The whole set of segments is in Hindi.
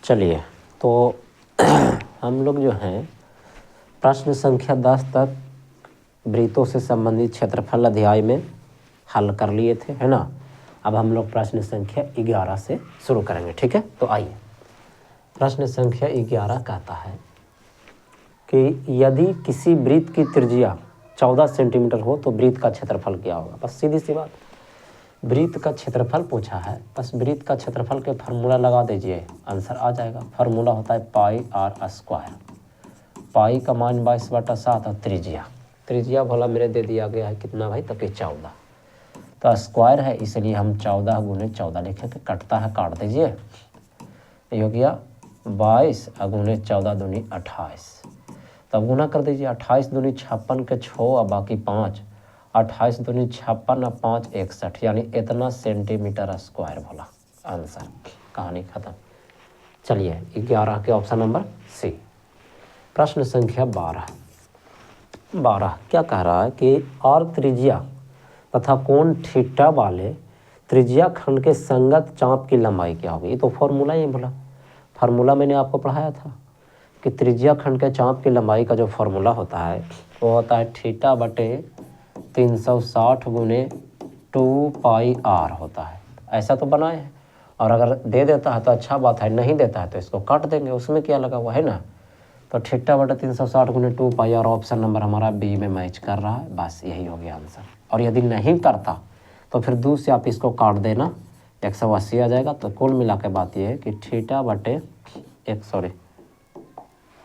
चलिए तो हम लोग जो हैं प्रश्न संख्या 10 तक वृत्तों से संबंधित क्षेत्रफल अध्याय में हल कर लिए थे, है ना। अब हम लोग प्रश्न संख्या 11 से शुरू करेंगे, ठीक है। तो आइए, प्रश्न संख्या 11 कहता है कि यदि किसी वृत्त की त्रिज्या 14 सेंटीमीटर हो तो वृत्त का क्षेत्रफल क्या होगा। बस सीधी सी बात, वृत्त का क्षेत्रफल पूछा है, बस वृत्त का क्षेत्रफल के फार्मूला लगा दीजिए, आंसर आ जाएगा। फार्मूला होता है पाई आर स्क्वायर। पाई का मान 22/7 और त्रिज्या भला मेरे दे दिया गया है कितना भाई, तक 14, तो स्क्वायर है इसलिए हम 14 गुने 14 लिखेंगे। कटता है काट दीजिए, ये हो गया 22 गुने 14 दूनी 28। तब गुना कर दीजिए, 28 दूनी 56 के 6 और बाकी 5, 28 दूनी 56 और 5 61, यानी इतना सेंटीमीटर स्क्वायर बोला आंसर। कहानी खत्म। चलिए 11 के ऑप्शन नंबर सी। प्रश्न संख्या 12 क्या कह रहा है कि और त्रिज्या तथा कोण थीटा वाले त्रिज्या खंड के संगत चाप की लंबाई क्या होगी। ये तो फॉर्मूला ही बोला, फार्मूला मैंने आपको पढ़ाया था कि त्रिज्या खंड के चाप की लंबाई का जो फार्मूला होता है वो होता है थीटा बटे 360 गुने 2πr होता है। ऐसा तो बनाए हैं, और अगर दे देता है तो अच्छा बात है, नहीं देता है तो इसको काट देंगे, उसमें क्या लगा हुआ है ना। तो थीटा बटे 360 गुने 2πr ऑप्शन नंबर हमारा बी में मैच कर रहा है, बस यही हो गया आंसर। और यदि नहीं करता तो फिर 2 से आप इसको काट देना, 180 आ जाएगा। तो कुल मिला के बात यह है कि थीटा बटे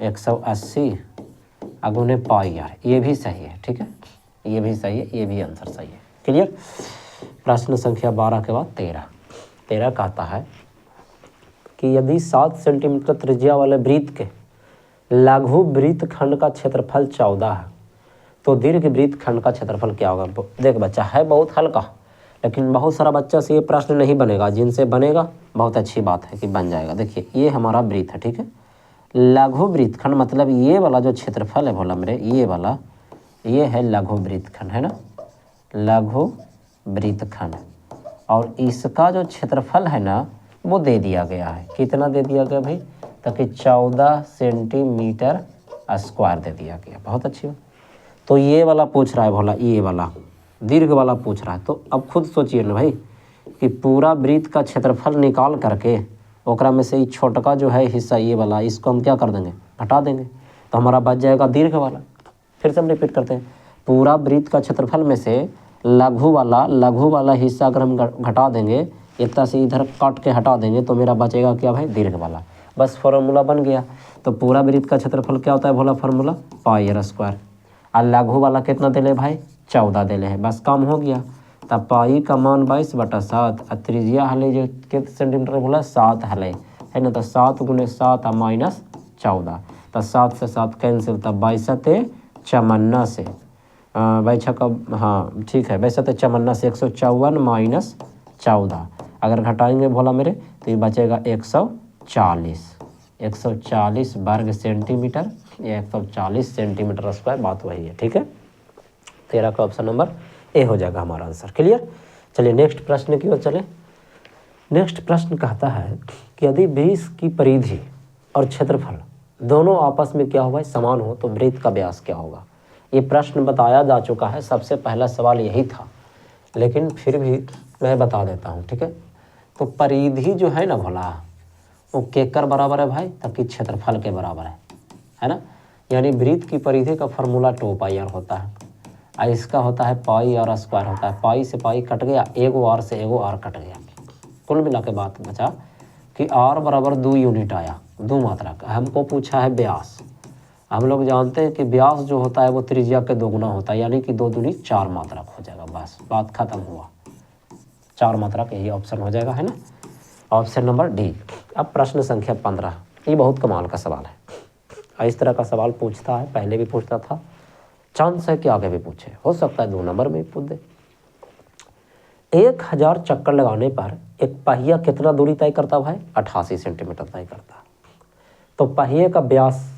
180 गुने पाई आर, ये भी सही है, ठीक है, ये भी सही है, ये भी आंसर सही है। क्लियर। प्रश्न संख्या 12 के बाद 13 कहता है कि यदि 7 सेंटीमीटर त्रिज्या वाले वृत्त के लघु वृत्त खंड का क्षेत्रफल 14 है तो दीर्घ वृत्त खंड का क्षेत्रफल क्या होगा। देख बच्चा है बहुत हल्का, लेकिन बहुत सारा बच्चा से ये प्रश्न नहीं बनेगा, जिनसे बनेगा बहुत अच्छी बात है कि बन जाएगा। देखिए ये हमारा वृत्त है, ठीक है, लघु वृत्त खंड मतलब ये वाला जो क्षेत्रफल है बोला मेरे, ये वाला ये है लघु वृत्त खंड, है ना, लघु वृत्त खंड। और इसका जो क्षेत्रफल है ना वो दे दिया गया है, कितना दे दिया गया भाई, ताकि 14 सेंटीमीटर स्क्वायर दे दिया गया। बहुत अच्छी बात। तो ये वाला पूछ रहा है भोला, ये वाला दीर्घ वाला पूछ रहा है, तो अब खुद सोचिए ना भाई कि पूरा वृत्त का क्षेत्रफल निकाल करके ओकरा में से ही छोटका जो है हिस्सा ये वाला, इसको हम क्या कर देंगे, घटा देंगे, तो हमारा बच जाएगा दीर्घ वाला। फिर से हम रिपीट करते हैं, पूरा वृत्त का क्षेत्रफल में से लघु वाला हिस्सा अगर हम घटा देंगे, एक तरह से इधर काट के हटा देंगे तो मेरा बचेगा क्या भाई, दीर्घ वाला। बस फार्मूला बन गया। तो पूरा वृत्त का क्षेत्रफल क्या होता है भोला, फार्मूला पाई आर स्क्वायर। और लघु वाला कितना दे ले भाई, 14 दे ले है, बस काम हो गया। तब पाई का मान 22/7 और त्रिज्या हले जो कितने सेंटीमीटर बोला, 7 हले, है ना। तो 7 गुने 7 माइनस 14, तो 7 से 7 कैंसिल, तब 22 54 से बैठा का, हाँ ठीक है, 22 54 से 154 माइनस 14 अगर घटाएंगे भोला मेरे तो ये बचेगा 140 वर्ग सेंटीमीटर, या 140 सेंटीमीटर स्क्वायर, बात वही है, ठीक है। 13 का ऑप्शन नंबर ए हो जाएगा हमारा आंसर। क्लियर। चलिए नेक्स्ट प्रश्न की ओर चले। नेक्स्ट प्रश्न कहता है कि यदि वृत्त की परिधि और क्षेत्रफल दोनों आपस में क्या हुआ है, समान हो तो वृत्त का व्यास क्या होगा। ये प्रश्न बताया जा चुका है, सबसे पहला सवाल यही था, लेकिन फिर भी मैं बता देता हूँ, ठीक है। तो परिधि जो है ना भोला, वो केकर बराबर है भाई, ताकि क्षेत्रफल के बराबर है ना। यानी वृत्त की परिधि का फार्मूला 2πr होता है, और इसका होता है पाई आर स्क्वायर होता है। पाई से पाई कट गया, एगो आर से एगो आर कट गया, कुल मिला के बात बचा कि आर बराबर 2 यूनिट आया, 2 मात्रा का। हमको पूछा है व्यास, हम लोग जानते हैं कि व्यास जो होता है वो त्रिज्या के 2 गुना होता है, यानी कि 2 दूनी 4 मात्रक हो जाएगा, बस बात खत्म हुआ। 4 मात्रक यही ऑप्शन हो जाएगा, है ना, ऑप्शन नंबर डी। अब प्रश्न संख्या 15, ये बहुत कमाल का सवाल है, इस तरह का सवाल पूछता है, पहले भी पूछता था, चांस है कि आगे भी पूछे, हो सकता है 2 नंबर में पूछ दे। 1000 चक्कर लगाने पर एक पहिया कितना दूरी तय करता है, 88 सेंटीमीटर तय करता है। तो पहिए का व्यास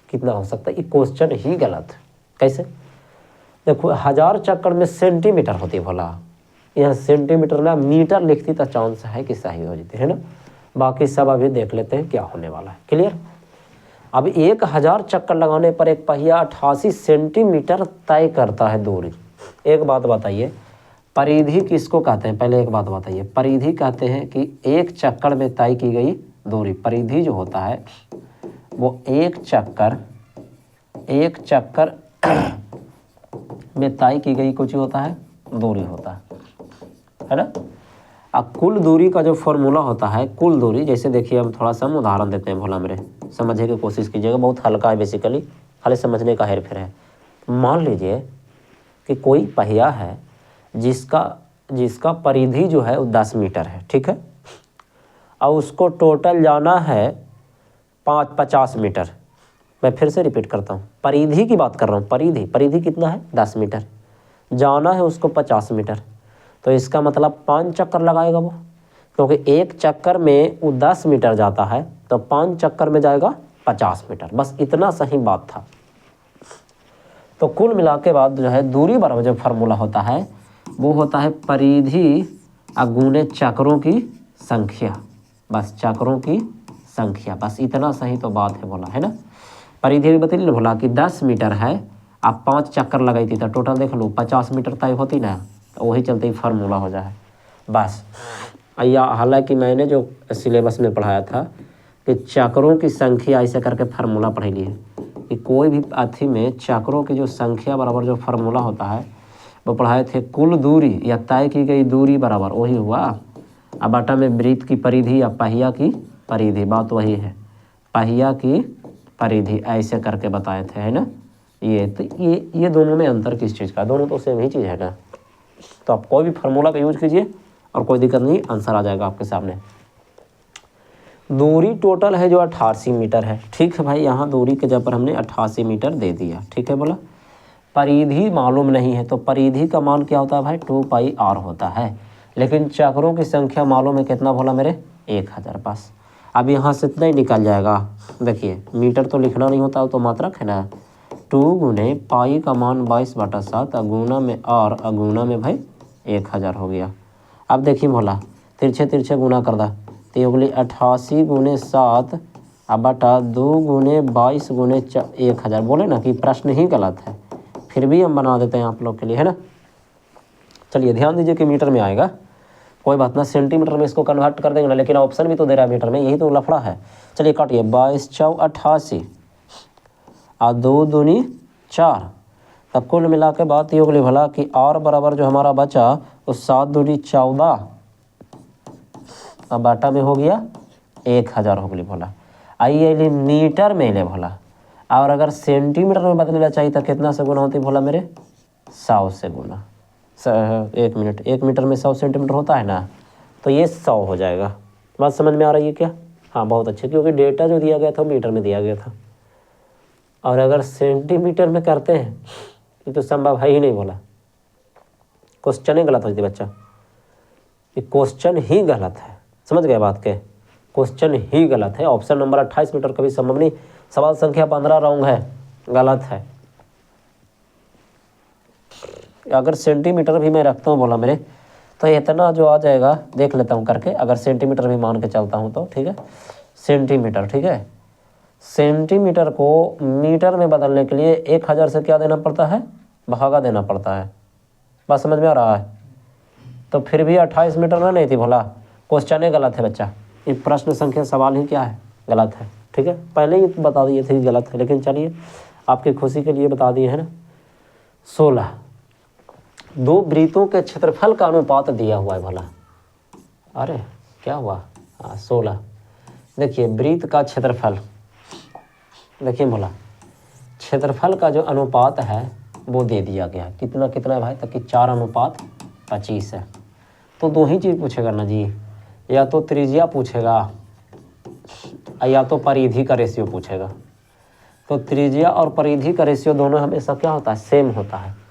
कितना हो सकता है, ये क्वेश्चन ही गलत है। कैसे, देखो 1000 चक्कर में सेंटीमीटर होती है भोला, यहाँ सेंटीमीटर ना मीटर लिखती तो चांस है कि सही हो जाती है ना। बाकी सब अभी देख लेते हैं क्या होने वाला है। क्लियर। अब 1000 चक्कर लगाने पर एक पहिया 88 सेंटीमीटर तय करता है दूरी। एक बात बताइए, परिधि किसको कहते हैं? पहले एक बात बताइए, परिधि कहते हैं कि एक चक्कर में तय की गई दूरी। परिधि जो होता है वो एक चक्कर में तय की गई कुछ होता है, दूरी होता है ना। अब कुल दूरी का जो फॉर्मूला होता है, कुल दूरी, जैसे देखिए अब थोड़ा सा हम उदाहरण देते हैं भोला मेरे, समझने की कोशिश कीजिएगा, बहुत हल्का है, बेसिकली खाली समझने का हेर फेर है। मान लीजिए कि कोई पहिया है जिसका परिधि जो है वो 10 मीटर है, ठीक है, और उसको टोटल जाना है 50 मीटर। मैं फिर से रिपीट करता हूँ, परिधि की बात कर रहा हूँ, परिधि कितना है? 10 मीटर। जाना है उसको 50 मीटर, तो इसका मतलब 5 चक्कर लगाएगा वो, क्योंकि एक चक्कर में वो 10 मीटर जाता है, तो 5 चक्कर में जाएगा 50 मीटर। बस इतना सही बात था। तो कुल मिला के बाद जो है दूरी बराबर जो फार्मूला होता है वो होता है परिधि गुणे चक्रों की संख्या। बस चक्रों की संख्या, बस इतना सही तो बात है बोला, है ना। परिधि भी बतैली ना बोला कि 10 मीटर है, आप 5 चक्कर लगाई थी तो टोटल देख लो 50 मीटर तय होती ना, तो वही चलते ही फार्मूला हो जाए बस। या हालांकि मैंने जो सिलेबस में पढ़ाया था कि चक्रों की संख्या ऐसे करके फार्मूला पढ़ लिए कि कोई भी अथी में चक्रों की जो संख्या बराबर जो फार्मूला होता है वो पढ़ाए थे, कुल दूरी या तय की गई दूरी बराबर वही हुआ अब बटा में वृत्त की परिधि या पहिया की परिधि, बात वही है, पहिया की परिधि ऐसे करके बताए थे, है ना। ये तो ये दोनों में अंतर किस चीज़ का? दोनों तो सेम ही चीज़ है ना। तो आप कोई भी फार्मूला का यूज कीजिए और कोई दिक्कत नहीं, आंसर आ जाएगा आपके सामने। दूरी टोटल है जो 88 मीटर है, ठीक है भाई। यहाँ दूरी के जगह पर हमने 88 मीटर दे दिया, ठीक है बोला। परिधि मालूम नहीं है, तो परिधि का मान क्या होता है भाई? 2πr होता है। लेकिन चक्रों की संख्या मालूम है कितना बोला मेरे? 1000 पास। अब यहाँ से इतना ही निकल जाएगा, देखिए मीटर तो लिखना नहीं होता, तो मात्रक है ना। 2 गुने पाई का मान 22/7 अगुना में r अगुना में भाई 1000 हो गया। अब देखिए भोला तिरछे गुना कर दा, तो ये बोली 88 गुने 7 अब बटा 2 गुने 22 गुने 1000। बोले ना कि प्रश्न ही गलत है, फिर भी हम बना देते हैं आप लोग के लिए, है ना। चलिए ध्यान दीजिए कि मीटर में आएगा, कोई बात ना, सेंटीमीटर में इसको कन्वर्ट कर देंगे ना, लेकिन ऑप्शन भी तो दे रहा है मीटर में, यही तो लफड़ा है। चलिए काटिए, 22 × 88 और 2 दूनी 4, तब कुल मिला के बात ये होगी भला कि r बराबर जो हमारा बचा वो 7 दूनी 14 अब बाटा में हो गया 1000 हो गई भोला। आइए मीटर में ले भोला, और अगर सेंटीमीटर में बदलना चाहिए तो कितना से गुना होती भोला मेरे? 100 से गुना। 1 मीटर में 100 सेंटीमीटर होता है ना, तो ये 100 हो जाएगा। बात समझ में आ रही है क्या? हाँ बहुत अच्छे, क्योंकि डेटा जो दिया गया था मीटर में दिया गया था, और अगर सेंटीमीटर में करते हैं ये तो संभव है ही नहीं बोला। क्वेश्चन ही गलत होती बच्चा, ये क्वेश्चन ही गलत है, समझ गए बात के? क्वेश्चन ही गलत है। ऑप्शन नंबर 28 मीटर कभी संभव नहीं। सवाल संख्या 15 रॉन्ग है, गलत है। अगर सेंटीमीटर भी मैं रखता हूँ बोला मेरे, तो इतना जो आ जाएगा देख लेता हूँ करके, अगर सेंटीमीटर भी मान के चलता हूँ तो ठीक है, सेंटीमीटर, ठीक है। सेंटीमीटर को मीटर में बदलने के लिए 1000 से क्या देना पड़ता है? भागा देना पड़ता है। बात समझ में आ रहा है? तो फिर भी 28 मीटर ना नहीं थी भोला, क्वेश्चन ही गलत है बच्चा। ये प्रश्न संख्या सवाल ही क्या है? गलत है, ठीक है। पहले ही बता दिए थे गलत है, लेकिन चलिए आपकी खुशी के लिए बता दिए है ना। 16 दो वृत्तों के क्षेत्रफल का अनुपात दिया हुआ है भला। अरे क्या हुआ? 16 देखिए वृत्त का क्षेत्रफल, देखिए भला क्षेत्रफल का जो अनुपात है वो दे दिया गया है। कितना है भाई? तक कि 4:25 है। तो दो ही चीज़ पूछेगा ना जी, या तो त्रिज्या पूछेगा या तो परिधि का रेशियो पूछेगा। तो त्रिज्या और परिधि का रेशियो दोनों हमेशा क्या होता है? सेम होता है।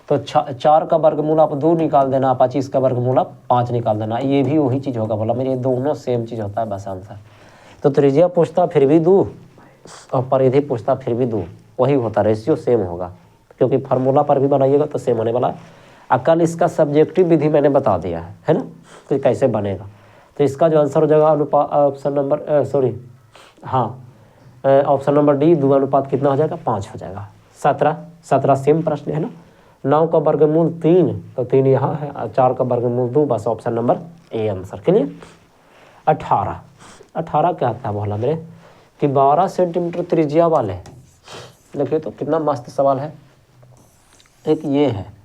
तो 4 का वर्गमूल आप 2 निकाल देना, 25 का वर्गमूल आप 5 निकाल देना, ये भी वही चीज़ होगा बोला मेरे, दोनों सेम चीज़ होता है बस आंसर। तो त्रिज्या पूछता फिर भी 2 और परिधि पूछता फिर भी 2, वही होता, रेशियो सेम होगा, क्योंकि फार्मूला पर भी बनाइएगा तो सेम होने वाला है। कल इसका सब्जेक्टिव विधि मैंने बता दिया है ना, कि कैसे बनेगा। तो इसका जो आंसर हो जाएगा option number option number D, 2 अनुपात कितना हो जाएगा 5 हो जाएगा। 17 सेम प्रश्न है ना। 9 का वर्गमूल 3, तो 3 यहाँ है, 4 का वर्गमूल 2, बस option number A answer. Clear. 18 क्या था बोला मेरे कि 12 सेंटीमीटर त्रिज्या वाले, देखिए तो कितना मस्त सवाल है। एक ये है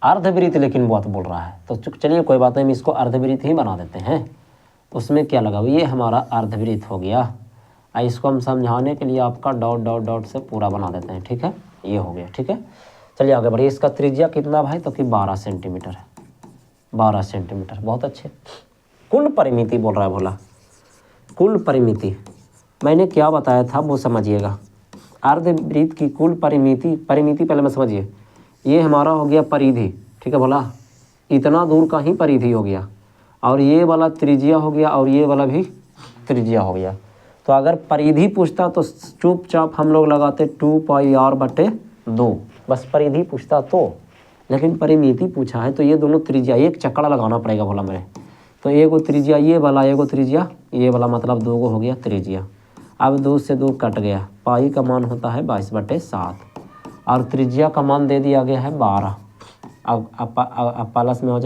अर्धवृत्त, लेकिन बहुत बोल रहा है, तो चलिए कोई बात नहीं, हम इसको अर्धवृत्त ही बना देते हैं। उसमें क्या लगा, ये हमारा अर्धवृत्त हो गया। इसको हम समझाने के लिए आपका डॉट डॉट डॉट से पूरा बना देते हैं, ठीक है, ये हो गया। ठीक है, चलिए आगे बढ़िए। इसका त्रिज्या कितना भाई, तो कि 12 सेंटीमीटर है। 12 सेंटीमीटर, बहुत अच्छे। कुल परिमिति बोल रहा है, बोला कुल परिमिति, मैंने क्या बताया था वो समझिएगा। अर्धवृत्त की कुल परिमिति पहले में समझिए। ये हमारा हो गया परिधि, ठीक है, बोला इतना दूर का ही परिधि हो गया, और ये वाला त्रिज्या हो गया, और ये वाला भी त्रिज्या हो गया। तो अगर परिधि पूछता तो चुपचाप हम लोग लगाते 2πr/2, बस परिधि पूछता तो। लेकिन परिमिति पूछा है तो ये दोनों त्रिज्या एक चक्कड़ा लगाना पड़ेगा बोला मैंने। तो एगो त्रिज्या ये वाला, एगो त्रिज्या ये वाला, मतलब 2 हो गया त्रिज्या। अब 2 से 2 कट गया, पाई का मान होता है 22/7, और त्रिज्या का मान दे दिया गया है 12। अब प्लस में हो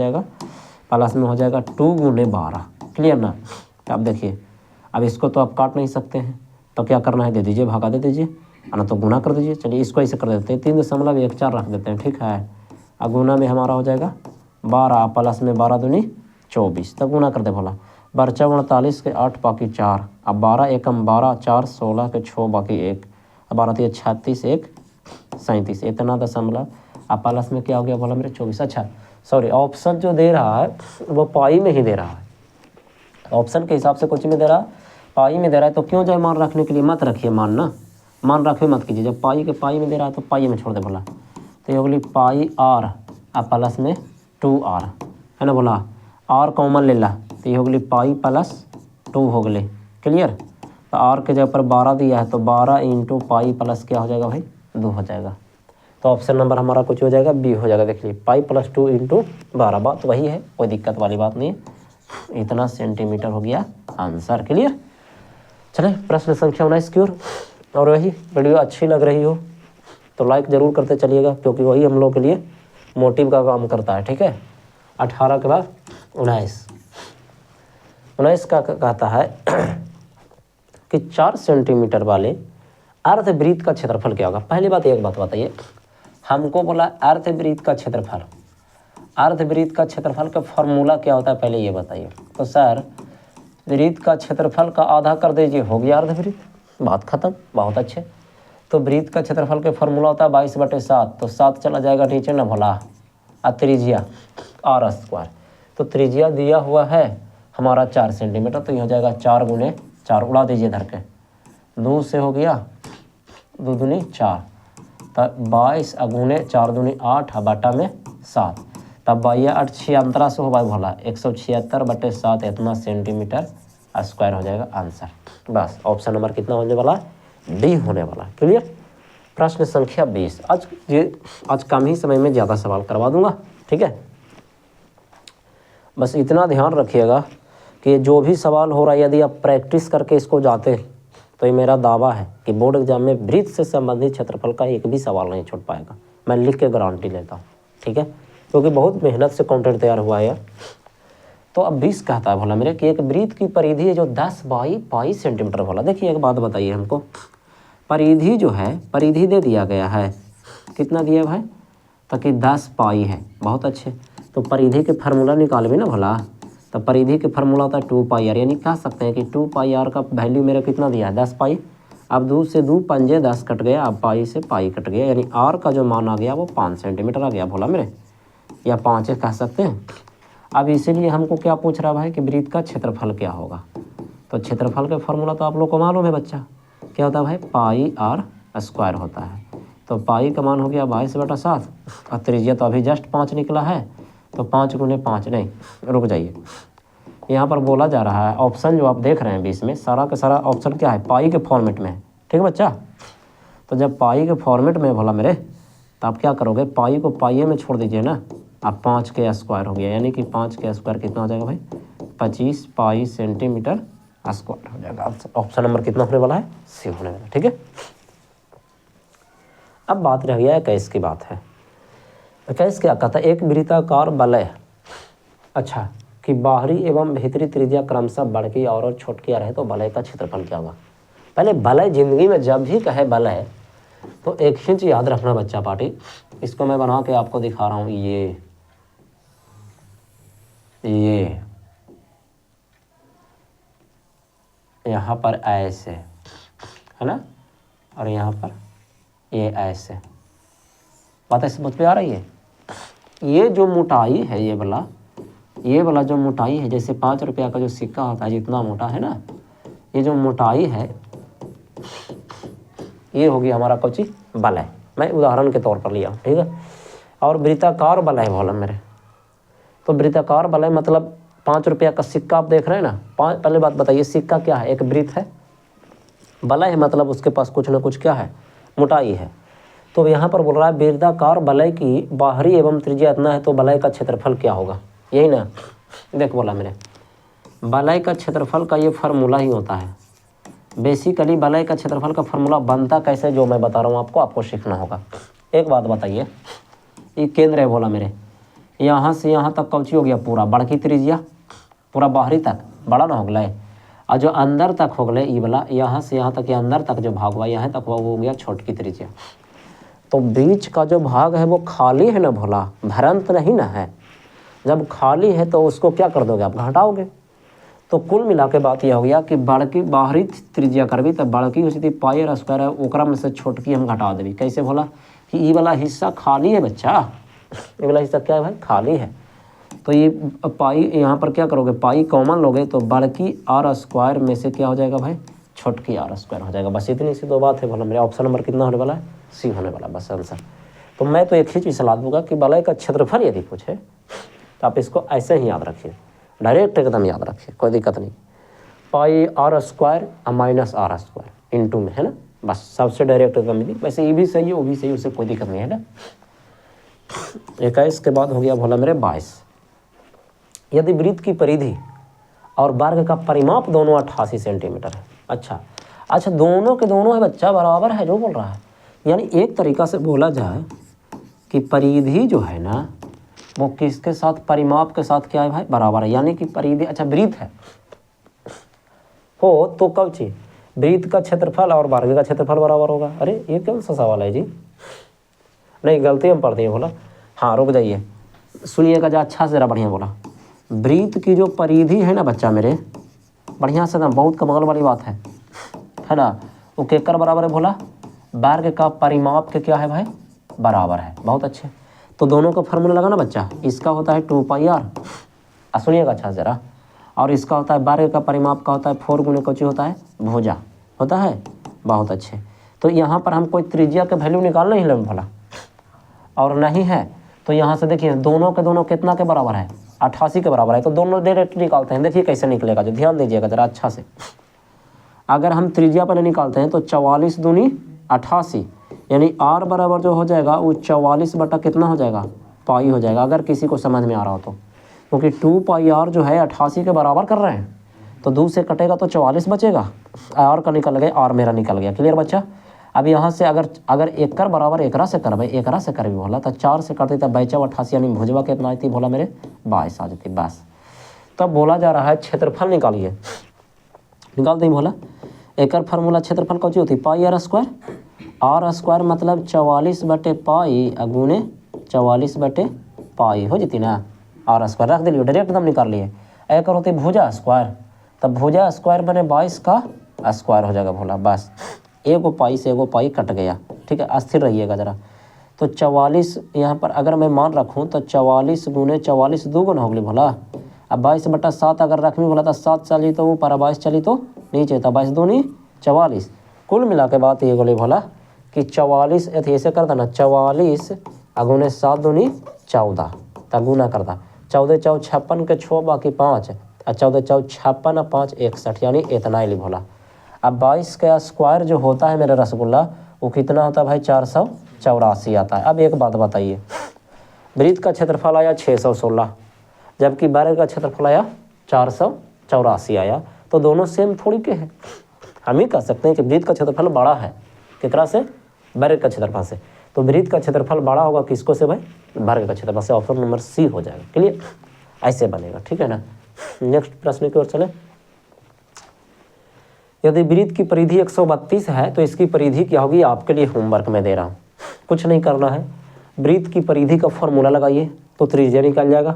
जाएगा 2 × 12। क्लियर ना। अब देखिए, अब इसको तो आप काट नहीं सकते हैं, तो क्या करना है, दे दीजिए, भागा दे दीजिए, ना तो गुना कर दीजिए। चलिए इसको ऐसे कर देते हैं, 3.14 रख देते हैं, ठीक है। अब गुना में हमारा हो जाएगा 12, प्लस में 12 दूनी 24, तब गुना कर दे भला। 12 के 8 बाकी 4, अब 12 एकम 12, 4 16 के 6 बाकी 1, अब 12 3 36, 1 37, इतना दशमलव। अब प्लस में क्या हो गया बोला मेरे 24। अच्छा सॉरी, ऑप्शन जो दे रहा है वो पाई में ही दे रहा है, ऑप्शन के हिसाब से कुछ में दे रहा है, पाई में दे रहा है। तो क्यों जाए मान रखने के लिए, मत रखिए मान ना, मान रखे मत कीजिए। जब पाई में दे रहा है तो पाई में छोड़ दे बोला। तो ये होगी पाई r, अब प्लस में 2r है ना बोला, r कॉमन ले ला, तो ये होगी पाई प्लस 2 हो गए। क्लियर। तो r के जगह पर 12 दिया है, तो 12 × पाई प्लस क्या हो जाएगा भाई 2 हो जाएगा। तो ऑप्शन नंबर हमारा कुछ हो जाएगा बी हो जाएगा। देखिए पाई प्लस 2 × 12, बात वही है, कोई दिक्कत वाली बात नहीं है। इतना सेंटीमीटर हो गया आंसर। क्लियर। चले प्रश्न संख्या 19 की ओर। और वही वीडियो अच्छी लग रही हो तो लाइक ज़रूर करते चलिएगा, क्योंकि वही हम लोग के लिए मोटिव का काम करता है। ठीक है। 18 के बाद 19 का कहता है कि 4 सेंटीमीटर वाले अर्धवृत्त का क्षेत्रफल क्या होगा। पहली बात एक बात बताइए, हमको बोला अर्धवृत्त का क्षेत्रफल, अर्धवृत्त का क्षेत्रफल का फॉर्मूला क्या होता है पहले ये बताइए। तो सर वृत्त का क्षेत्रफल का आधा कर दीजिए, हो गया अर्धवृत्त, बात खत्म। बहुत अच्छे। तो वृत्त का क्षेत्रफल के फॉर्मूला होता है 22/7, तो 7 चला जाएगा नीचे ना भला, त्रिज्या r²। तो त्रिज्या दिया हुआ है हमारा 4 सेंटीमीटर, तो ये हो जाएगा 4 × 4, उड़ा दीजिए धर के, 2 से हो गया 2 दूनी 4, तब 22 × 4 दूनी 8 बटा में 7, तब 8 76 से हो भाई भला 176/7, इतना सेंटीमीटर स्क्वायर हो जाएगा आंसर। बस ऑप्शन नंबर कितना होने वाला, डी होने वाला। क्लियर। प्रश्न संख्या 20। आज कम ही समय में ज़्यादा सवाल करवा दूंगा, ठीक है। बस इतना ध्यान रखिएगा कि जो भी सवाल हो रहा है यदि आप प्रैक्टिस करके इसको जाते तो ये मेरा दावा है कि बोर्ड एग्जाम में वृत्त से संबंधित क्षेत्रफल का एक भी सवाल नहीं छूट पाएगा। मैं लिख के गारंटी लेता हूँ, ठीक है, क्योंकि बहुत मेहनत से कंटेंट तैयार हुआ है। तो अब 20 कहता है भला मेरे कि एक वृत्त की परिधि है जो 10/22 सेंटीमीटर भला। देखिए एक बात बताइए हमको, परिधि जो है, परिधि दे दिया गया है, कितना दिया भाई, ताकि 10 पाई है। बहुत अच्छे। तो परिधि के फार्मूला निकाल भी ना भला, तो परिधि के फार्मूला होता है 2πr, यानी कह सकते हैं कि 2πr का वैल्यू मेरा कितना दिया है 10 पाई। अब 2 से 2 पंजे 10 कट गया, अब पाई से पाई कट गया, यानी r का जो मान आ गया वो 5 सेंटीमीटर आ गया भोला मेरे, या 5 कह सकते हैं। अब इसीलिए हमको क्या पूछ रहा भाई कि वृत्त का क्षेत्रफल क्या होगा। तो क्षेत्रफल का फॉर्मूला तो आप लोग को मालूम है बच्चा, क्या होता है भाई, πr² होता है। तो पाई का मान हो गया 22/7, और त्रिज्या तो अभी जस्ट 5 निकला है, तो 5 × 5 नहीं, रुक जाइए, यहाँ पर बोला जा रहा है ऑप्शन जो आप देख रहे हैं 20 में, सारा का सारा ऑप्शन क्या है, पाई के फॉर्मेट में है। ठीक है बच्चा। तो जब पाई के फॉर्मेट में बोला मेरे, तो आप क्या करोगे, पाई को पाई में छोड़ दीजिए ना, अब 5 के स्क्वायर हो गया, यानी कि 5 के स्क्वायर कितना हो जाएगा भाई 25 पाई सेंटीमीटर स्क्वायर हो जाएगा। ऑप्शन नंबर कितना होने वाला है? सी होने वाला। ठीक है, अब बात रह गया 21 की बात है। 21 क्या कहता है? एक वृत्ताकार वलय, अच्छा, कि बाहरी एवं भीतरी त्रिज्या क्रमशः बड़की और छोटकी रहे तो वलय का क्षेत्रफल क्या होगा? पहले वलय, जिंदगी में जब भी कहे वलय तो एक ही चीज याद रखना बच्चा पार्टी, इसको मैं बना के आपको दिखा रहा हूँ। ये यहाँ पर ऐसे है ना, और यहाँ पर ये ऐसे, बात ऐसे समझ पे आ रही है? ये जो मोटाई है, ये वाला जो मोटाई है, जैसे 5 रुपया का जो सिक्का होता है जितना मोटा है ना, ये जो मोटाई है ये होगी हमारा कोची वलय। मैं उदाहरण के तौर पर लिया हूँ। ठीक है, और वृत्ताकार वलय बोला मेरे, तो वृत्ताकार वलय मतलब 5 रुपया का सिक्का आप देख रहे हैं ना। पहले बात बताइए, सिक्का क्या है? एक वृत्त है, वलय है मतलब उसके पास कुछ ना कुछ क्या है? मोटाई है। तो यहाँ पर बोल रहा है वृत्ताकार वलय की बाहरी एवं त्रिज्या इतना है तो वलय का क्षेत्रफल क्या होगा? यही ना, देख बोला मेरे, वलय का क्षेत्रफल का ये फार्मूला ही होता है। बेसिकली वलय का क्षेत्रफल का फार्मूला बनता कैसे, जो मैं बता रहा हूँ आपको सीखना होगा। एक बात बताइए, ये केंद्र है बोला मेरे, यहाँ से यहाँ तक कौची हो गया? पूरा बड़की त्रिज्या, पूरा बाहरी तक बड़ा ना हो गया, और जो अंदर तक हो गया ये वाला, यहाँ से यहाँ तक, ये अंदर तक जो भाग हुआ यहाँ तक हुआ वो हो गया छोटकी त्रिज्या। तो बीच का जो भाग है वो खाली है ना भोला, भरंत नहीं ना है। जब खाली है तो उसको क्या कर दोगे आप? घटाओगे। तो कुल मिला के बात यह हो गया कि बड़की बाहरी त्रिज्या करबी तो बड़की हो सकती पाई और स्क्वायर है, ओकरा में से छोटकी हम घटा देवी। कैसे बोला कि ये वाला हिस्सा खाली है बच्चा, ये वाला हिस्सा क्या है भाई? खाली है। तो ये पाई यहाँ पर क्या करोगे? पाई कॉमन लोगे तो बड़की आर स्क्वायर में से क्या हो जाएगा भाई? छोटकी आर स्क्वायर हो जाएगा। बस इतनी सी दो बात है। बोला मेरे ऑप्शन नंबर कितना होने वाला है? सी होने वाला बस आंसर। तो मैं तो एक ही चीज़ सलाह दूंगा कि वलय का क्षेत्रफल यदि पूछे तो आप इसको ऐसे ही याद रखिए, डायरेक्ट एकदम याद रखिए, कोई दिक्कत नहीं। Pi R square minus R square into में, है ना, बस सबसे डायरेक्ट एकदम। वैसे ये भी सही है वो भी सही है, उससे कोई दिक्कत नहीं है ना। 21 के बाद हो गया भोला मेरे 22। यदि वृत्त की परिधि और वर्ग का परिमाप दोनों 88 सेंटीमीटर है। अच्छा, दोनों के दोनों है बच्चा बराबर है जो बोल रहा है। यानी एक तरीका से बोला जाए कि परिधि जो है ना वो किसके साथ? परिमाप के साथ क्या है भाई? बराबर है। यानी कि परिधि, अच्छा वृत्त है हो तो कब चीज वृत्त का क्षेत्रफल और वर्ग का क्षेत्रफल बराबर होगा। अरे ये कौन सा सवाल है जी? नहीं, गलती हम पढ़ते हैं बोला। हाँ रुक जाइए, सुनिएगा जा अच्छा से जरा बढ़िया बोला। वृत्त की जो परिधि है ना बच्चा मेरे, बढ़िया से ना, बहुत कमाल वाली बात है ना, वो केकर बराबर है बोला? वर्ग का परिमाप के क्या है भाई? बराबर है। बहुत अच्छे। तो दोनों का फार्मूला लगा ना बच्चा, इसका होता है 2πr, सुनिएगा अच्छा जरा, और इसका होता है वर्ग का परिमाप का होता है 4 गुने कोची होता है? भुजा होता है। बहुत अच्छे। तो यहाँ पर हम कोई त्रिज्या के वैल्यू निकालना ही नहीं बोला, और नहीं है तो यहाँ से देखिए दोनों के दोनों कितना के बराबर है? 88 के बराबर है। तो दोनों डायरेक्ट निकालते हैं, देखिए कैसे निकलेगा, जो ध्यान दीजिएगा जरा अच्छा से। अगर हम त्रिज्या पर निकालते हैं तो 44 दूनी 88, यानी r बराबर जो हो जाएगा वो 44 बटा कितना हो जाएगा? पाई हो जाएगा, अगर किसी को समझ में आ रहा हो तो। क्योंकि 2πr जो है 88 के बराबर कर रहे हैं, तो 2 से कटेगा तो 44 बचेगा, r का निकल गया, r मेरा निकल गया। क्लियर बच्चा? अब यहाँ से अगर एकर बराबर एकरा से करबे, एकरा से करबे बोला तो 4 से करते तब 88, यानी भुजवा कितना आती बोला मेरे? 22 आ जाती। बस तब बोला जा रहा है क्षेत्रफल निकालिए, निकालते ही बोला एकर फार्मूला क्षेत्रफल कौची होती? पाई आर स्क्वायर। आर स्क्वायर मतलब 44 बटे पाई गुने 44 बटे पाई हो जाती ना, आर स्क्वायर रख दिलिए, डायरेक्ट एकदम निकाल लिए। एकर होती भुजा स्क्वायर, तब भुजा स्क्वायर बने 22 का स्क्वायर हो जाएगा भोला। बस एगो पाई से एगो पाई कट गया। ठीक है, अस्थिर रहिएगा ज़रा। तो 44 यहाँ पर अगर मैं मान रखूँ तो 44 गुने 44 दो गुना हो गई भोला। अब 22 बटा 7 अगर रखनी बोला तो 7 चली तो ऊपर, 22 चली तो नीचे, तो 22 दूनी 44। कुल मिला के बात ये बोले भोला कि 44 ऐसे कर देना, 44 अगुने 7 दूनी 14, तब गुना कर दा। 14 चौ 56 के 6 बाकी 5, और 14 चौ 56 और 5 61, यानी इतना ही बोला। अब 22 का स्क्वायर जो होता है मेरा रसगुल्ला वो कितना होता है भाई? 484 आता है। अब एक बात बताइए, वृत्त का क्षेत्रफल आया 616, जबकि वर्ग का क्षेत्रफल आया 484 आया। तो दोनों सेम थोड़ी के हैं। हम ही कह सकते हैं कि वृत्त का क्षेत्रफल बड़ा है कितना से, वर्ग का क्षेत्रफल से। तो वृत्त का क्षेत्रफल बड़ा होगा किसको से भाई, वर्ग का क्षेत्रफल से। ऑप्शन नंबर सी हो जाएगा। क्लियर, ऐसे बनेगा, ठीक है ना। नेक्स्ट प्रश्न की ओर चले। यदि वृत्त की परिधि 132 है तो इसकी परिधि क्या होगी, आपके लिए होमवर्क में दे रहा हूँ, कुछ नहीं करना है। वृत्त की परिधि का फॉर्मूला लगाइए तो त्रिज्या निकल जाएगा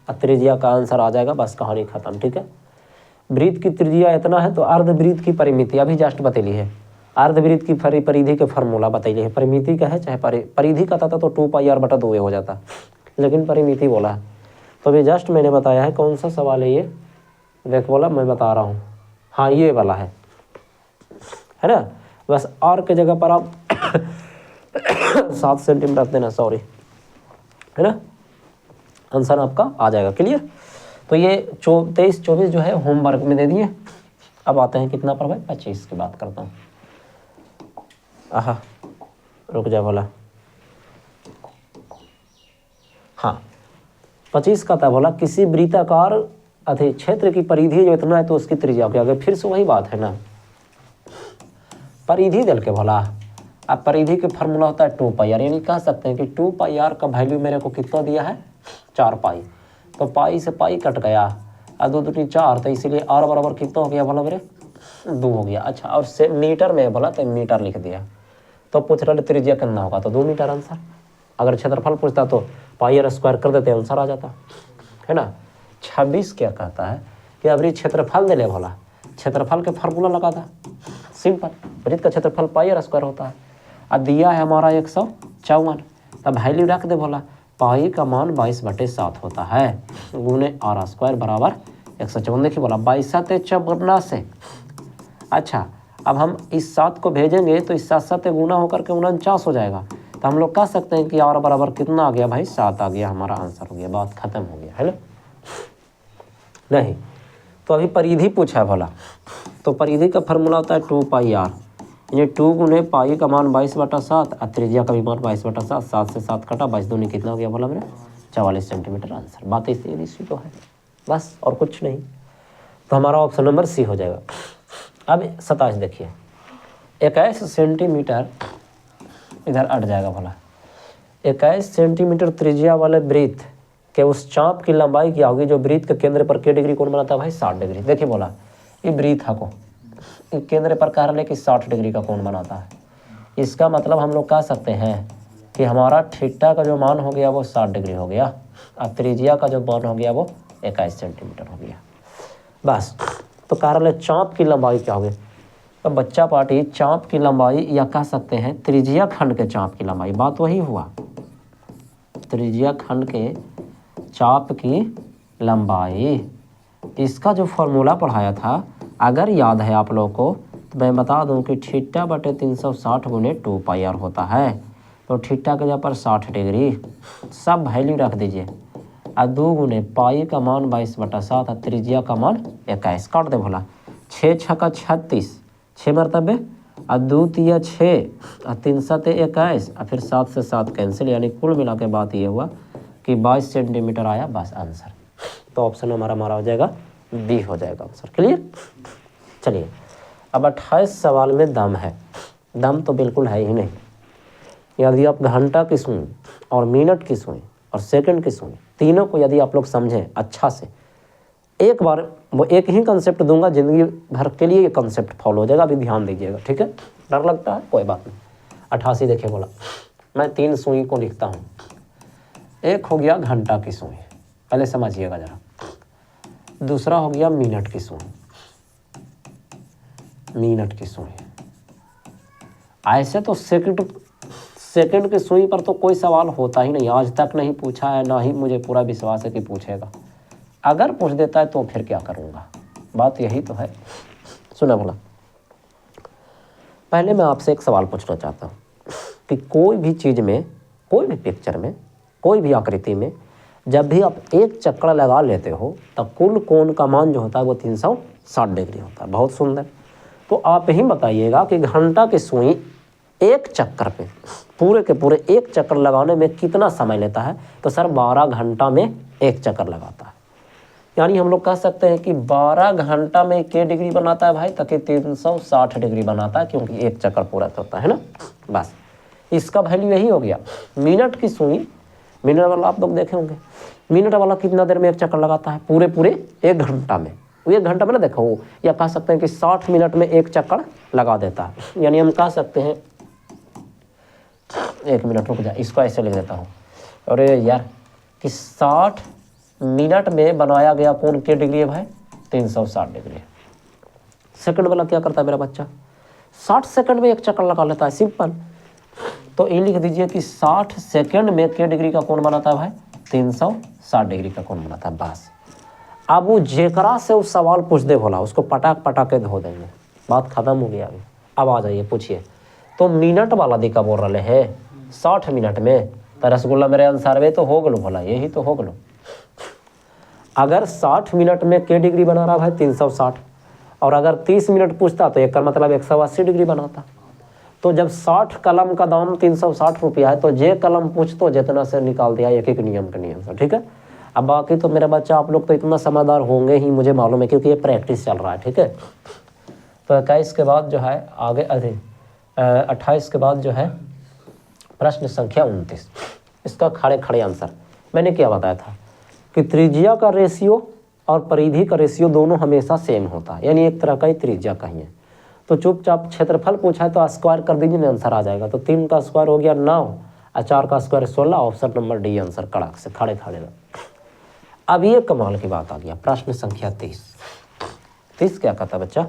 और त्रिज्या का आंसर आ जाएगा, बस कहानी खत्म। ठीक है, वृत्त की त्रिज्या इतना है तो अर्धवृत्त की परिमिति अभी जस्ट बतेली है। अर्धवृत्त की परिधि के फॉर्मूला बतैली है। परिमिति का है चाहे परिधि का था तो 2πr/2 हो जाता, लेकिन परिमिति बोला है। तो अभी जस्ट मैंने बताया है। कौन सा सवाल है ये, देख बोला मैं बता रहा हूँ। हाँ ये वाला है ना। बस आर के जगह पर आप 7 सेंटीमीटर देना, सॉरी, है ना। आंसर आपका आ जाएगा। क्लियर, तो ये 23-24 जो है होमवर्क में दे दिए। अब आते हैं कितना पर भाई, 25 की बात करता हूँ। आहा रुक जा बोला, हाँ 25 का था बोला, किसी वृत्ताकार अधिक क्षेत्र की परिधि जो इतना है तो उसकी त्रिज्या क्या होगी। फिर से वही बात है ना, परिधि दल के बोला। अब परिधि के फार्मूला होता है 2πr, यानी कह सकते हैं कि 2πr का वैल्यू मेरे को कितना दिया है, 4π। तो पाई से पाई कट गया और 2 दूनी 4, तो इसीलिए r बराबर कितना हो गया बोला मेरे, 2 हो गया। अच्छा, और से मीटर में बोला तो मीटर लिख दिया। तो पूछ रहा त्रिज्या कितना होगा, तो 2 मीटर आंसर। अगर क्षेत्रफल पूछता तो πr² कर देते, आंसर आ जाता, है ना। 26 क्या कहता है कि अभी क्षेत्रफल दे ले बोला, क्षेत्रफल के फार्मूला लगा था, सिंपल। वृत्त का क्षेत्रफल πr² होता है और दिया है हमारा 154। तब वैल्यू रख दे बोला, पाई का मान 22/7 होता है गुने r² बराबर 154। देखिए बोला 22 से। अच्छा, अब हम इस 7 को भेजेंगे तो इस 7 से गुना होकर के 49 हो जाएगा। तो हम लोग कह सकते हैं कि r बराबर कितना आ गया भाई, 7 आ गया, हमारा आंसर हो गया, बात खत्म हो गया, है ना। नहीं तो अभी परिधि पूछा है बोला, तो परिधि का फार्मूला होता है 2πr, यानी 2 गुने पाई का मान 22/7 और त्रिज्या का भी मान 22/7। 7 से 7 कटा, 22 दूनी कितना हो गया बोला मेरा, 44 सेंटीमीटर। आंसर बात इसी तो है, बस और कुछ नहीं। तो हमारा ऑप्शन नंबर सी हो जाएगा। अब 27 देखिए, 21 सेंटीमीटर इधर अट जाएगा बोला, 21 सेंटीमीटर त्रिज्या वाले वृत्त के उस चाप की लंबाई क्या होगी जो वृत्त के केंद्र पर के डिग्री कोण बनाता है भाई, 60 डिग्री। देखिए बोला ये वृत्त है को केंद्र पर कह रहे कि 60 डिग्री का कोण बनाता है। इसका मतलब हम लोग कह सकते हैं कि हमारा थीटा का जो मान हो गया वो 60 डिग्री हो गया और त्रिज्या का जो मान हो गया वो 21 सेंटीमीटर हो गया। बस, तो कह रहे चाप की लंबाई क्या होगी। तो बच्चा पार्टी चाप की लंबाई या कह सकते हैं त्रिज्या खंड के चाप की लंबाई, बात वही हुआ, त्रिज्या खंड के चाप की लंबाई। इसका जो फॉर्मूला पढ़ाया था अगर याद है आप लोगों को, तो मैं बता दूं कि θ/360 गुने 2πr होता है। तो थीटा के जगह पर 60 डिग्री, सब वैल्यू रख दीजिए और 2 गुने पाई का मान 22/7 और त्रिज्या का मान 21। काट दे भोला, 6 छक्का 36, 6 मरतबे और 2 तिया 6 और 3 सते 21 और फिर 7 से 7 कैंसिल, यानी कुल मिला के बात ये हुआ कि 22 सेंटीमीटर आया, बस आंसर। तो ऑप्शन हमारा हो जाएगा बी हो जाएगा आंसर। क्लियर, चलिए अब 28 सवाल में दम है। दम तो बिल्कुल है ही नहीं। यदि आप घंटा की सुई और मिनट की सुई और सेकंड की सुई तीनों को यदि आप लोग समझें अच्छा से, एक बार वो एक ही कंसेप्ट दूंगा, ज़िंदगी भर के लिए ये कंसेप्ट फॉलो हो जाएगा। अभी ध्यान दीजिएगा, ठीक है। डर लगता है, कोई बात नहीं। 88 देखिए बोला, मैं 3 सुई को लिखता हूँ। एक हो गया घंटा की सुई, पहले समझिएगा जरा। दूसरा हो गया मिनट की सुई, मिनट की सुई। ऐसे तो सेकंड की सुई पर तो कोई सवाल होता ही नहीं, आज तक नहीं पूछा है, ना ही मुझे पूरा विश्वास है कि पूछेगा। अगर पूछ देता है तो फिर क्या करूँगा, बात यही तो है। सुना बोला, पहले मैं आपसे एक सवाल पूछना चाहता हूँ कि कोई भी चीज़ में, कोई भी पिक्चर में, कोई भी आकृति में जब भी आप एक चक्कर लगा लेते हो तब कुल कोण का मान जो होता है वो 360 डिग्री होता है। बहुत सुंदर। तो आप ही बताइएगा कि घंटा की सुई एक चक्कर पे पूरे के पूरे एक चक्कर लगाने में कितना समय लेता है। तो सर 12 घंटा में एक चक्कर लगाता है। यानी हम लोग कह सकते हैं कि 12 घंटा में के डिग्री बनाता है भाई, ताकि 360 डिग्री बनाता है, क्योंकि एक चक्कर पूरा होता है ना। बस इसका वैल्यू यही हो गया। मिनट की सुनी, मिनट वाला आप लोग देखे होंगे, मिनट वाला कितना देर में एक चक्कर लगाता है? पूरे 1 घंटा में। 1 घंटा में ना देखो वो, या कह सकते हैं कि 60 मिनट में एक चक्कर लगा देता है। यानी हम कह सकते हैं, 1 मिनट रुक जा, इसको ऐसे लिख देता हूँ। अरे यार कि 60 मिनट में बनाया गया कोण के डिग्री है भाई? 360 डिग्री। सेकंड वाला क्या करता है मेरा बच्चा? 60 सेकंड में एक चक्कर लगा लेता है, सिंपल। तो ये लिख दीजिए कि 60 सेकंड में के डिग्री का कोण बनाता है भाई? 360 डिग्री का कोण बनाता है। बस अब वो जेकरा से उस सवाल पूछ दे भोला, उसको पटाक के धो देंगे, बात खत्म हो गया। अभी अब आ जाइए, पूछिए। तो मिनट वाला दिक्कत बोल रहे है 60 मिनट में, तो रसगुल्ला मेरे अनुसार में तो हो गलो भोला, यही तो हो गलो। अगर 60 मिनट में के डिग्री बना रहा भाई 360, और अगर 30 मिनट पूछता तो एक का मतलब 180 डिग्री बनाता। तो जब 60 कलम का दाम 360 रुपया है, तो जे कलम पूछ तो जितना से निकाल दिया एक नियम के नियम से, ठीक है। अब बाकी तो मेरा बच्चा आप लोग तो इतना समझदार होंगे ही, मुझे मालूम है, क्योंकि ये प्रैक्टिस चल रहा है, ठीक है। तो 21 के बाद जो है आगे 28 के बाद जो है प्रश्न संख्या 29, इसका खड़े आंसर मैंने क्या बताया था कि त्रिज्या का रेशियो और परिधि का रेशियो दोनों हमेशा सेम होता है, यानी एक तरह का ही त्रिज्या का ही है। तो चुपचाप क्षेत्रफल पूछा है तो स्क्वायर कर दीजिए ना, आंसर आ जाएगा। तो 3 का स्क्वायर हो गया 9 और 4 का square 16, option number D answer कड़क से खड़े। अब ये कमाल की बात आ गया, प्रश्न संख्या 30 क्या कहता है बच्चा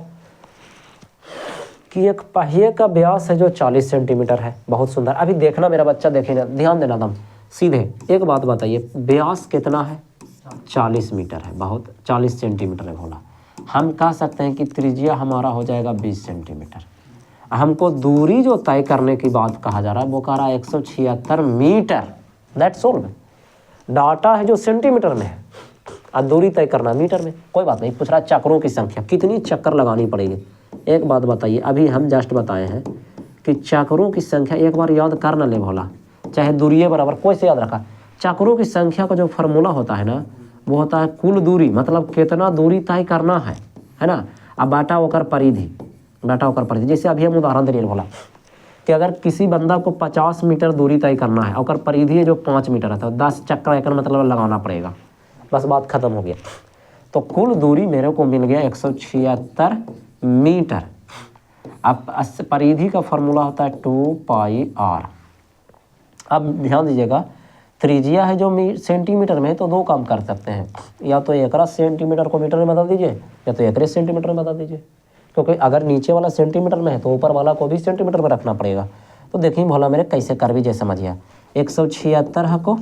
कि एक पहिए का व्यास है जो 40 सेंटीमीटर है। बहुत सुंदर। अभी देखना मेरा बच्चा, देखिए ना, ध्यान देना दम सीधे। एक बात बताइए, व्यास कितना है? 40 मीटर है, बहुत 40 सेंटीमीटर है बोला। हम कह सकते हैं कि त्रिज्या हमारा हो जाएगा 20 सेंटीमीटर। हमको दूरी जो तय करने की बात कहा जा रहा है वो कह रहा है 176 मीटर। That's all. डाटा है जो सेंटीमीटर में है और दूरी तय करना मीटर में। कोई बात नहीं, पूछ रहा चक्रों की संख्या, कितनी चक्कर लगानी पड़ेगी। एक बात बताइए, अभी हम जस्ट बताए हैं कि चक्रों की संख्या एक बार याद कर ना ले भोला, चाहे दूरी बराबर कोई से याद रखा। चक्रों की संख्या का जो फार्मूला होता है ना, वो होता है कुल दूरी, मतलब कितना दूरी तय करना है ना। अब बाटा होकर परिधि। जैसे अभी हम उदाहरण दे रहे बोला कि अगर किसी बंदा को 50 मीटर दूरी तय करना है और परिधि है जो 5 मीटर है, तो 10 चक्कर एक मतलब लगाना पड़ेगा। बस बात खत्म हो गया। तो कुल दूरी मेरे को मिल गया 176 मीटर। अब परिधि का फॉर्मूला होता है 2πr। अब ध्यान दीजिएगा, त्रिज्या है जो सेंटीमीटर में, तो 2 काम कर सकते हैं, या तो एक सेंटीमीटर को मीटर में बदल दीजिए, या तो एक सेंटीमीटर में बदल दीजिए। क्योंकि अगर नीचे वाला सेंटीमीटर में है तो ऊपर वाला को भी सेंटीमीटर में रखना पड़ेगा। तो देखिए भोला मेरे कैसे कर भी, जैसे समझिए 176 को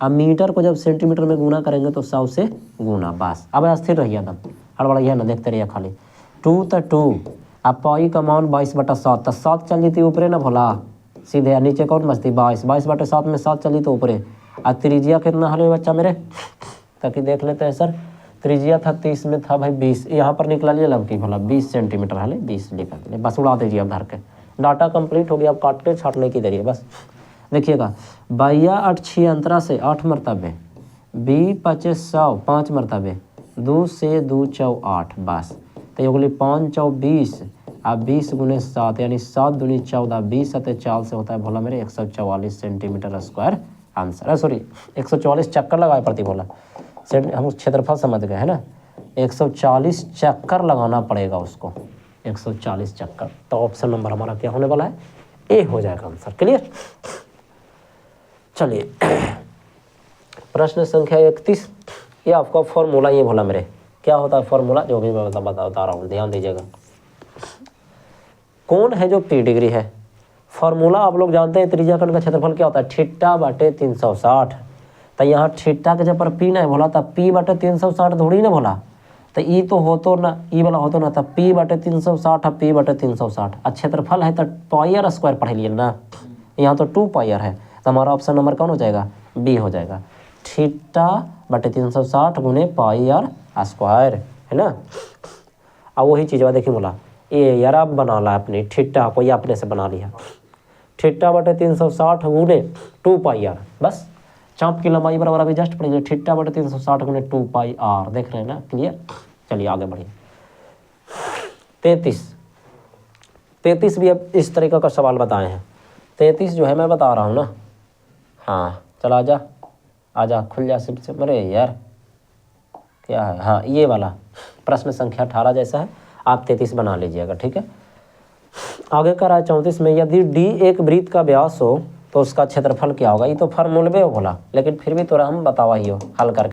अब मीटर को जब सेंटीमीटर में गुना करेंगे तो 100 से गुना। बस अब स्थिर रहिए एकदम, हड़बड़ाइए ना, देखते रहिए खाली। 2 तो 2, अब पाई का मान 22/7, तो 7 चल जीती ऊपरे ना भोला, सीधे नीचे कौन बचती 22/7 में 7 चली तो ऊपरे। और त्रिज्या कितना हल बच्चा मेरे, ताकि देख लेते हैं सर। त्रिज्या था 30 में था भाई 20, यहाँ पर निकला लिया लमकी भला 20 सेंटीमीटर हले 20 लिखा दिए। बस उड़ा दीजिए अब धर के, डाटा कंप्लीट हो गया। अब काटने छाटने की देरी है बस। देखिएगा 22 अंतरा से 8 मरतबे, 20 100 5 मरतबे, 2 से 2 4 8। बस तो ये 5 4 20 अब 20 × 7 यानी 7 दूनी 14, 20 सतह 4 से होता है भोला मेरे 144 सेंटीमीटर स्क्वायर आंसर। सॉरी 144 चक्कर लगाए पड़ती भोला, हम क्षेत्रफल समझ गए है ना। 140 चक्कर लगाना पड़ेगा उसको, 140 चक्कर। तो ऑप्शन नंबर हमारा क्या होने वाला है? ए हो जाएगा आंसर। क्लियर। चलिए प्रश्न संख्या 31, ये आपका फॉर्मूला ये भोला मेरे क्या होता है फॉर्मूला, जो भी मैं बता रहा हूँ, ध्यान दीजिएगा। कौन है जो P डिग्री है, फॉर्मूला आप लोग जानते हैं। त्रिज्या खंड का क्षेत्रफल क्या होता है? θ/360। तो यहाँ थीटा के जब पर P नहीं बोला, तब P/360 थोड़ी ना बोला, तो ई तो हो तो ना, ई वाला हो तो ना, तब P/360 है, P/360। क्षेत्रफल है तो पायर स्क्वायर पढ़ लिए ना, यहाँ तो 2 पायर है, तो हमारा ऑप्शन नंबर कौन हो जाएगा? बी हो जाएगा। θ/360 गुने पायर स्क्वायर है ना। अब वही चीज़ देखिए बोला ये यार आप बना ला अपनी थीटा को, या अपने से बना लिया। θ/360 गुने 2 पायर, बस चाप की लंबाई बराबर अभी जस्ट पड़ेगी थीटा बटे 360 गुने 2 पाई आर। देख रहे हैं ना, क्लियर। चलिए आगे बढ़िए। 33 भी अब इस तरीके का सवाल बताए हैं। 33 जो है मैं बता रहा हूँ ना, हाँ चल आजा खुल जा सिर्फ से। अरे यार क्या है, हाँ ये वाला प्रश्न संख्या 18 जैसा है, आप 33 बना लीजिएगा, ठीक है। आगे का रहा है 34 में, यदि डी एक वृत्त का व्यास हो तो उसका क्षेत्रफल क्या होगा। ये तो फॉर्मूले में बोला, लेकिन फिर भी थोड़ा हम बतावा ही हो हल करके।